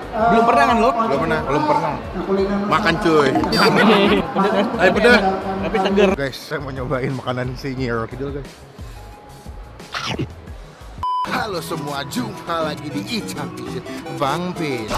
Belum pernah kan lo? Belum pernah. Makan cuy. Ayo pedas. Tapi seger. Guys, saya mau nyobain makanan si Nyiro Kidul guys. Halo semua, jumpa lagi di Icapi Bang Pin.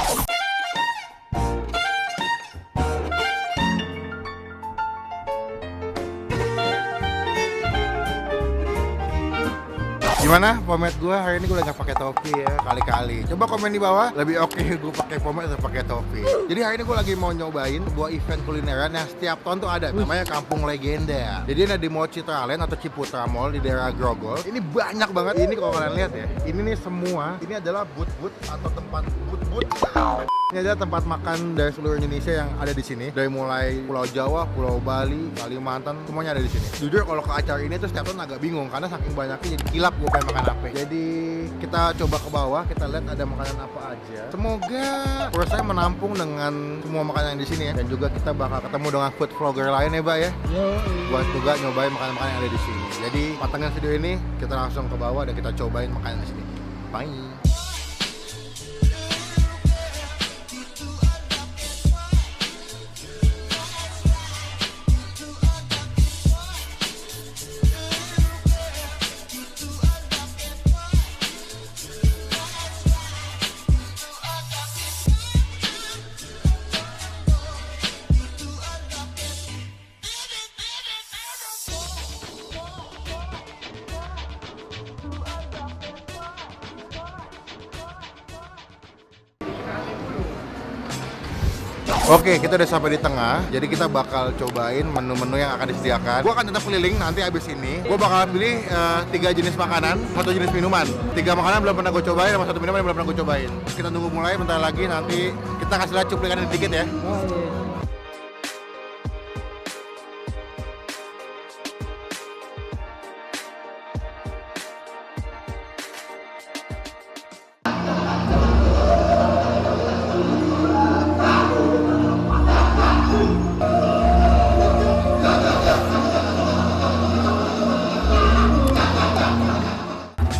Gimana pomade gue? Hari ini gue lagi gak pakai topi ya, kali-kali. Coba komen di bawah, lebih oke gue pakai pomade atau pakai topi. Jadi hari ini gue lagi mau nyobain sebuah event kulineran yang setiap tahun tuh ada, namanya Kampung Legenda. Jadi ada di Mall Citraland atau Ciputra Mall di daerah Grogol. Ini banyak banget. Ini kalau kalian lihat ya, ini nih semua, ini adalah booth-booth atau tempat booth-booth. Ini adalah tempat makan dari seluruh Indonesia yang ada di sini. Dari mulai Pulau Jawa, Pulau Bali, Kalimantan, semuanya ada di sini. Jujur kalau ke acara ini tuh setiap tahun agak bingung karena saking banyaknya jadi kilap gue pengen makan apa. Jadi kita coba ke bawah, kita lihat ada makanan apa aja. Semoga perut saya menampung dengan semua makanan yang di sini ya. Dan juga kita bakal ketemu dengan food vlogger lain ya, Mbak ya. Buat juga nyobain makanan-makanan yang ada di sini. Jadi pantengin video ini, kita langsung ke bawah dan kita cobain makanan di sini. Bye. Oke, kita udah sampai di tengah. Jadi kita bakal cobain menu-menu yang akan disediakan. Gua akan tetap keliling nanti abis ini. Gua bakal pilih 3 jenis makanan, 1 jenis minuman. 3 makanan belum pernah gue cobain, sama 1 minuman yang belum pernah gue cobain. Kita tunggu mulai bentar lagi, nanti kita kasih lihat cuplikan dikit ya.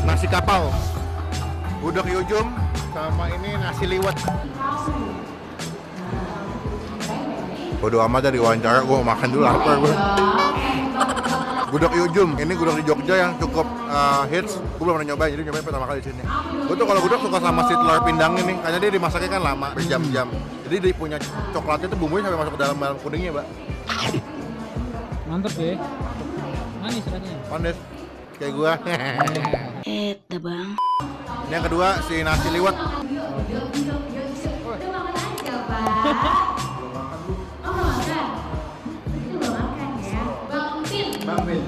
Nasi kapau, gudeg yujum, sama ini nasi liwet. Bodo amat ya diwawancara, gue mau makan dulu, lapar gue. Gudeg yujum, ini gudeg di Jogja yang cukup hits. Gue belum pernah nyobain, jadi nyobain pertama kali di sini. Gue tuh kalau gudeg suka sama si telur pindang ini, karena dia dimasaknya kan lama, berjam-jam. Jadi dia punya coklatnya tuh bumbunya sampai masuk ke dalam kuningnya, Mbak. Mantep ya. Manis rasanya. Manis, kayak gua. Bang. Ini yang kedua si nasi liwet. Bang Bin.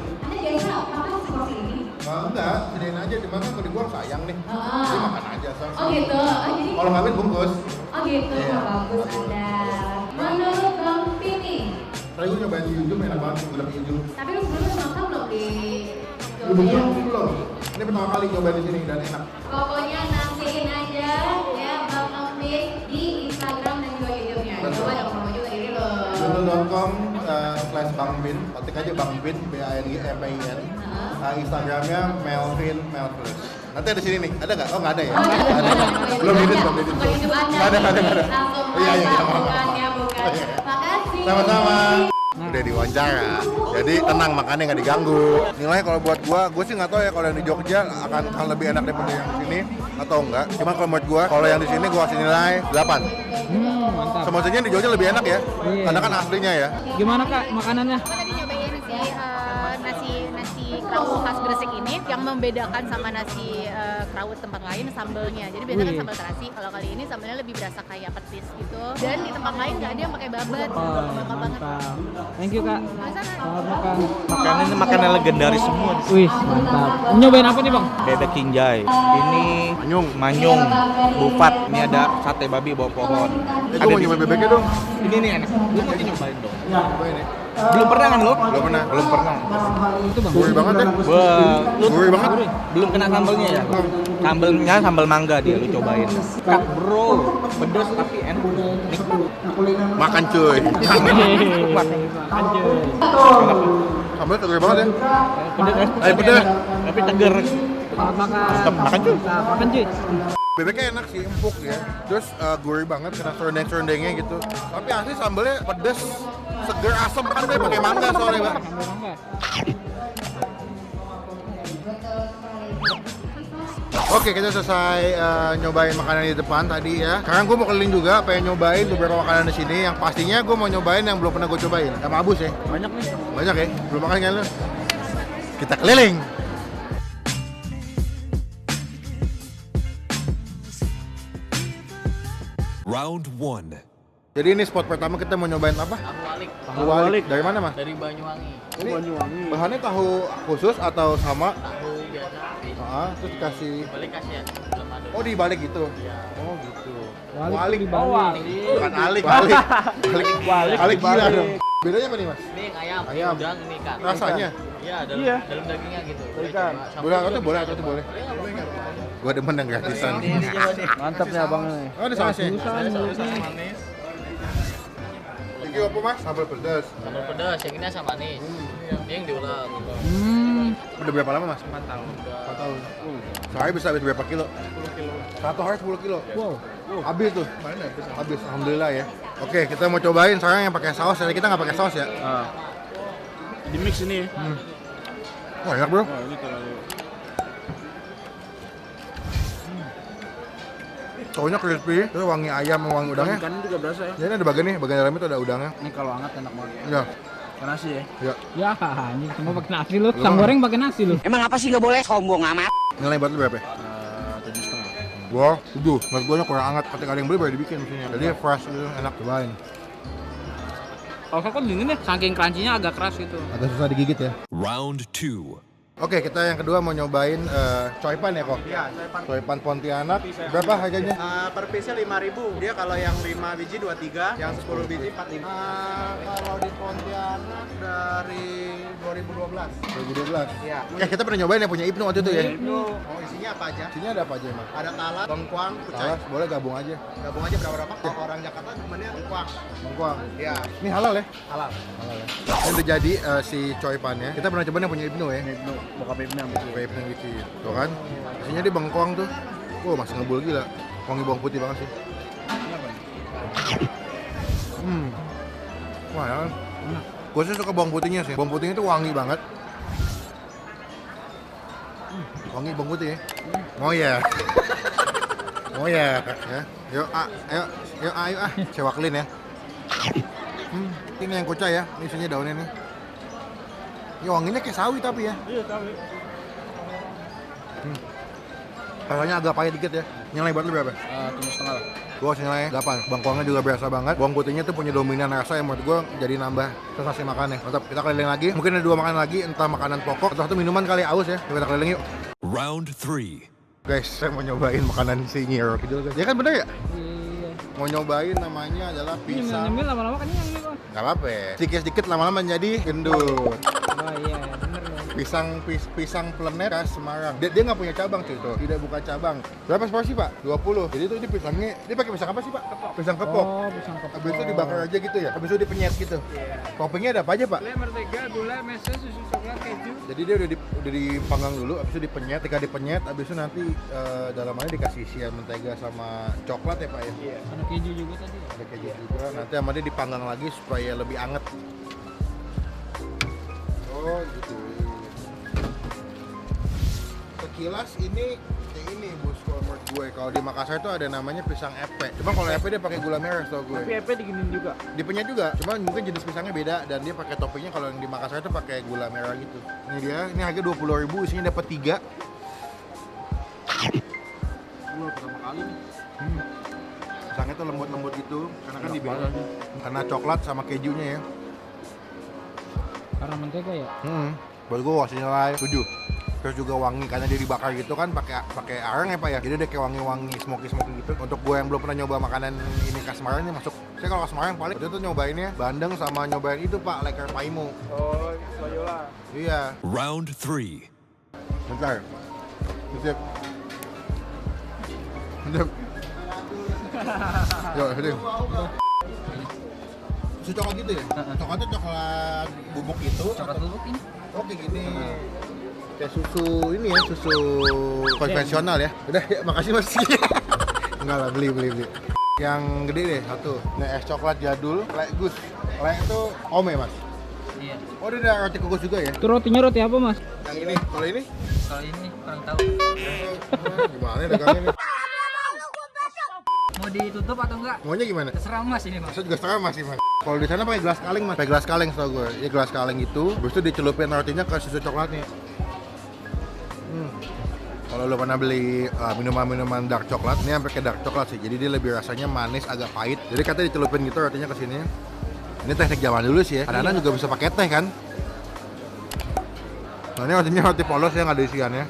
Enggak, sediain aja, cuman kan kalau dibuang sayang nih. Jadi makan aja. Oh gitu. Kalau nggak habis bungkus. Oh gitu. Iya. Bagus ada. Menurut Bang Pin nih. Tadi gue nyobain di Yujum, enak banget gudeg Yujum. Tapi lu sebelumnya makan belum di Belum. Ini pertama kali nyobain di sini dan enak. Pokoknya nantiin aja ya Bang Pin di Instagram dan juga YouTube-nya. Coba dong promo juga diri lo. youtube.com/bangbin, ketik aja bangbin, BANGIN. Instagramnya Melvin Melvin. Nanti ada sini nih, ada nggak? Oh nggak ada ya? Belum edit. Bukan hidup Anda. Nggak ada. Langsung Iya. bukan ya, bukan. Makasih. Sama-sama. Udah diwawancara, jadi tenang, makannya nggak diganggu. Nilainya kalau buat gua sih nggak tahu ya kalau yang di Jogja akan lebih enak daripada yang di sini atau enggak. Cuma kalau menurut gua, kalau yang di sini gua kasih nilai 8. Mantap. Semestinya di Jogja lebih enak ya, Iya. karena kan aslinya ya. Gimana Kak makanannya? Gue tadi nyobain nasi kerawut khas Gresik ini. Yang membedakan sama nasi kerawut tempat lain sambelnya. Jadi biasanya kan sambal terasi, kalau kali ini sambelnya lebih berasa kayak petis gitu. Dan di tempat lain nggak ada yang pakai babat. Lengkap banget. Mantap. Thank you Kak. Sana. Selamat makan. Makanan ini makanan legendaris semua. Wih, mantap. Nyobain apa nih Bang? Bebek kinjai, ini manyung, bufat, ini ada sate babi bawah pohon. Gua mau nyobain bebeknya dong. Ini nih enak. Lu mesti nyobain dong. Cobain ya. Belum pernah kan lo? Belum pernah. Itu Bang. Gurih banget ya. Gurih banget. Belum kena sambelnya ya? Sambelnya sambal mangga dia, lu cobain. Kak bro, pedes tapi enak. Nikmat. Makan cuy. Lanjut. Sambal gurih banget ya. Pedes kan? Ayo pedes. Tapi seger. Selamat makan. Mantap, makan cuy. Makan cuy. Bebeknya enak sih, empuk ya. Terus gurih banget kena serundeng-serundengnya gitu. Tapi asli sambelnya pedes, seger, asem kan dia pakai mangga soalnya, Bang. Sambal mangga. Oke, kita selesai nyobain makanan di depan tadi ya. Sekarang gue mau keliling juga, pengen nyobain beberapa makanan di sini. Yang pastinya gue mau nyobain yang belum pernah gue cobain. Sama Abus ya. Banyak nih. Banyak ya? Belum makan kan lu? Kita keliling. Round 1. Jadi ini spot pertama kita mau nyobain apa? Tahu walik. Dari mana, Mas? Dari Banyuwangi. Ini bahannya tahu khusus atau sama? Tahu biasa. Terus dikasih. Balik kasih ya. Belum ada. Oh, dibalik gitu. Iya. Oh, gitu. Walik di Bukan alik. Alik gila dong. Bedanya apa nih, Mas? Ini yang ayam, Ayam. udang ini ikan. Rasanya? Iya, dalam dagingnya gitu. Ikan. Boleh, atau boleh, atau boleh. Gua demen yang gratisan. Mantap nih abang nih. Oh, ini sausnya. Manis. Ini apa, Mas? Sambal pedas. Sambal pedas, yang ini asam manis. Ini yang diulang. Udah berapa lama, Mas? 4 tahun. 4 tahun. Sehari bisa habis berapa kilo? 10 kilo. Satu hari 10 kilo. Wow. Habis tuh. Habis, alhamdulillah ya. Oke, kita mau cobain sekarang yang pakai saus. Jadi kita nggak pakai saus ya. Di mix ini. Wah, enak, Bro. Ini terlalu. Soalnya crispy, terus wangi ayam sama wangi udangnya. Ikan juga berasa ya. Ya, ini ada bagian dalamnya tuh ada udangnya. Ini kalau hangat enak banget. Ya, Ke nasi ya. ya. Ya anjing semua pakai nasi lu. Sang goreng pakai nasi lu. Emang apa sih nggak boleh sombong amat? Nilai buat lu berapa? 7,5. Gua 7. Menurut gua kurang hangat. Ketika ada yang beli baru dibikin mesinnya. Jadi fresh gitu, enak cobain. Kalau kan dingin ya, saking crunchy-nya agak keras gitu. Agak susah digigit ya. Round 2. Oke, kita yang kedua mau nyobain coipan ya kok? Iya, coipan. Coipan Pontianak. Berapa harganya? Per piece-nya 5.000. Dia kalau yang 5 biji 23, yang 10 biji 45. Kalau di Pontianak dari 2012. 2012? Iya. Kita pernah nyobain yang punya Ibnu waktu itu ya? Oh, isinya apa aja? Isinya ada apa aja emang? Ada talas, bengkuang, kucai. Talas, boleh gabung aja. Gabung aja berapa-berapa. Kalau orang Jakarta namanya bengkuang. Bengkuang. Iya, Ini halal ya? halal. Halal ya. Ini udah jadi si coipannya. Kita pernah cobain yang punya Ibnu ya? Ibnu, bokap Ibnu yang bikin. Vape yang bikin. Tuh kan? Isinya di bengkuang tuh. Wah, masih ngebul gila. Wangi bawang putih banget sih. Wah, ya kan? Gue sih suka bawang putihnya sih. Bawang putihnya tuh wangi banget. Wangi bawang putih ya. Oh ya. Oh ya. Ya. Yuk, ayo sewa clean ya. Ini yang kucai ya. Ini isinya daunnya nih. Ya wanginya kayak sawi tapi ya. Iya, tahu. Rasanya agak pahit dikit ya. Nilai buat lu berapa? 7,5 lah. Gua kasih nilai 8. Bangkuangnya juga berasa banget. Bawang putihnya tuh punya dominan rasa yang menurut gua jadi nambah sensasi makannya. Mantap, kita keliling lagi. Mungkin ada 2 makanan lagi, entah makanan pokok atau satu minuman kali aus ya. Kita keliling yuk. Round 3. Guys, saya mau nyobain makanan si Nyiro Kidul guys. Ya kan bener ya? Iya. Mau nyobain namanya adalah pisang. Nyemil lama-lama kan yang ini bang. Gak apa-apa ya. Sedikit-sedikit lama-lama jadi gendut. Oh iya, bener loh. Pisang Plenet khas Semarang. Dia nggak punya cabang cuy tuh. Tidak buka cabang. Berapa porsi Pak? 20. Jadi itu ini pisangnya. Dia pakai pisang apa sih Pak? Pisang kepok. Oh, pisang kepok. Habis itu dibakar aja gitu ya. Habis itu dipenyet gitu. Toppingnya ada apa aja Pak? Gula, mentega, gula, meses, susu coklat, keju. Jadi dia udah dipanggang dulu, habis itu dipenyet. Ketika dipenyet, habis itu nanti dalamannya dikasih isian mentega sama coklat ya Pak ya. Iya. Ada keju juga tadi. Ada keju juga. Nanti sama dia dipanggang lagi supaya lebih anget. Oh gitu. Sekilas ini kayak ini bos kalau menurut gue. Kalau di Makassar itu ada namanya pisang epe. Cuma kalau epe dia pakai gula merah tau gue. Tapi EP diginin juga. Dipenyet juga. Cuma mungkin jenis pisangnya beda dan dia pakai toppingnya kalau yang di Makassar itu pakai gula merah gitu. Ini dia. Ini harga 20.000, isinya dapat 3. Pertama kali nih. Pisangnya tuh lembut-lembut gitu karena kan dibikin karena coklat sama kejunya ya. Karena mentega ya. Buat gue kasih nilai 7. Terus juga wangi karena dia dibakar gitu kan pakai arang ya Pak ya. Jadi dia kayak wangi-wangi smoky gitu. Untuk gue yang belum pernah nyoba makanan ini khas Semarang ini masuk. Saya kalau ke Semarang paling itu tuh nyobainnya bandeng sama nyobain itu Pak leker paimo. Oh, Loyola. Iya. Round 3. Bentar. Sip. Sip. Yo, sini. Susu coklat gitu ya? Coklatnya coklat bubuk itu? Coklat bubuk ini. Oke gini. Kayak susu ini ya, susu konvensional ya. Udah ya, makasih Mas. Enggak lah, beli. Yang gede deh satu. Ini es coklat jadul, Lek Gus. Lek itu ome mas. Iya. Oh dia ada roti kukus juga ya? Itu rotinya roti apa mas? Yang ini, kalau ini? Kalau ini kurang tahu. Gimana dagangnya nih? Mau ditutup atau enggak? Maunya gimana? Terserah Mas ini, Mas. Saya juga setengah masih mas. Kalau di sana pakai gelas kaleng mas. Pakai gelas kaleng setahu gue. Ya gelas kaleng itu, habis itu dicelupin rotinya ke susu coklatnya. Kalau lo pernah beli minuman dark coklat, ini sampai ke dark coklat sih. Jadi dia lebih rasanya manis, agak pahit. Jadi katanya dicelupin gitu rotinya ke sini. Ini teknik zaman dulu sih ya. Kadang-kadang juga bisa pakai teh kan. Nah ini rotinya roti polos yang ada isiannya.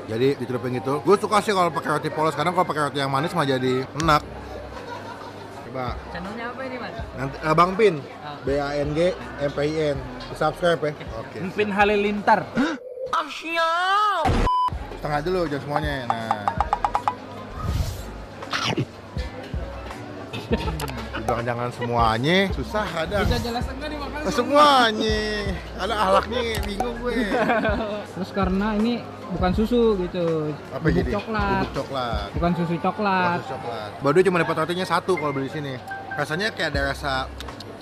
Jadi dicelupin gitu. Gue suka sih kalau pakai roti polos. Kadang kalau pakai roti yang manis mah jadi enak. Coba. Channelnya apa ini, Mas? Nanti Bang Pin. BANG MPIN. Subscribe ya. Oke. Pin Halilintar. Setengah dulu jangan semuanya. Nah. Bilang jangan semuanya, susah ada. Bisa jelas enggak dimakan? Semuanya. Ada ahlaknya bingung gue. Terus karena ini bukan susu gitu. Apa bubuk jadi? coklat. Bubuk coklat. Bukan susu coklat. Bukan coklat. Baru cuma dapat rotinya satu kalau beli di sini. Rasanya kayak ada rasa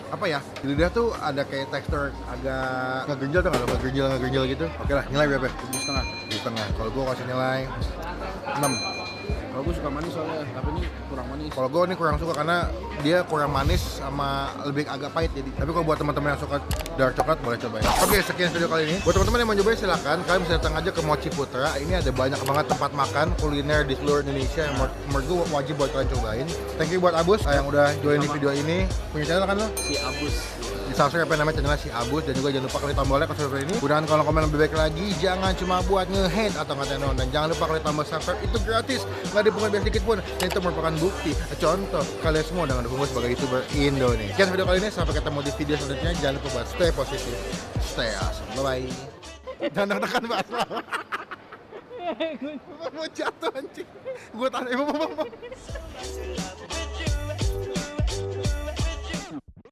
apa ya? Di lidah tuh ada kayak tekstur agak ngegenjel tuh nggak? Ngegenjel gitu. Oke lah, nilai berapa? 7,5. Kalau gue kasih nilai 6. Kalau gue suka manis soalnya, tapi ini kurang manis. Kalau gue ini kurang suka karena dia kurang manis sama lebih agak pahit jadi. Tapi kalau buat teman-teman yang suka dark coklat boleh cobain. Oke, sekian video kali ini. Buat teman-teman yang mau cobain silakan. Kalian bisa datang aja ke Mochi Putra. Ini ada banyak banget tempat makan kuliner di seluruh Indonesia yang menurut gue wajib buat kalian cobain. Thank you buat Abus yang udah join di video ini. Punya channel kan lo? Si Abus. Di subscribe apa namanya channelnya si Abus dan juga jangan lupa klik tombolnya kalau subscribe ini. Mudahan kalau komen lebih baik lagi, jangan cuma buat nge-hate atau ngatain orang, dan jangan lupa klik tombol subscribe, itu gratis, nggak dipungut biaya sedikit pun. Dan itu merupakan bukti contoh kalian semua dengan dukung sebagai YouTuber Indonesia. Sekian video kali ini, sampai ketemu di video selanjutnya. Jangan lupa buat stay positif, stay awesome, bye bye. Jangan tekan bahasa. Mau jatuh anjing. Gue tahan,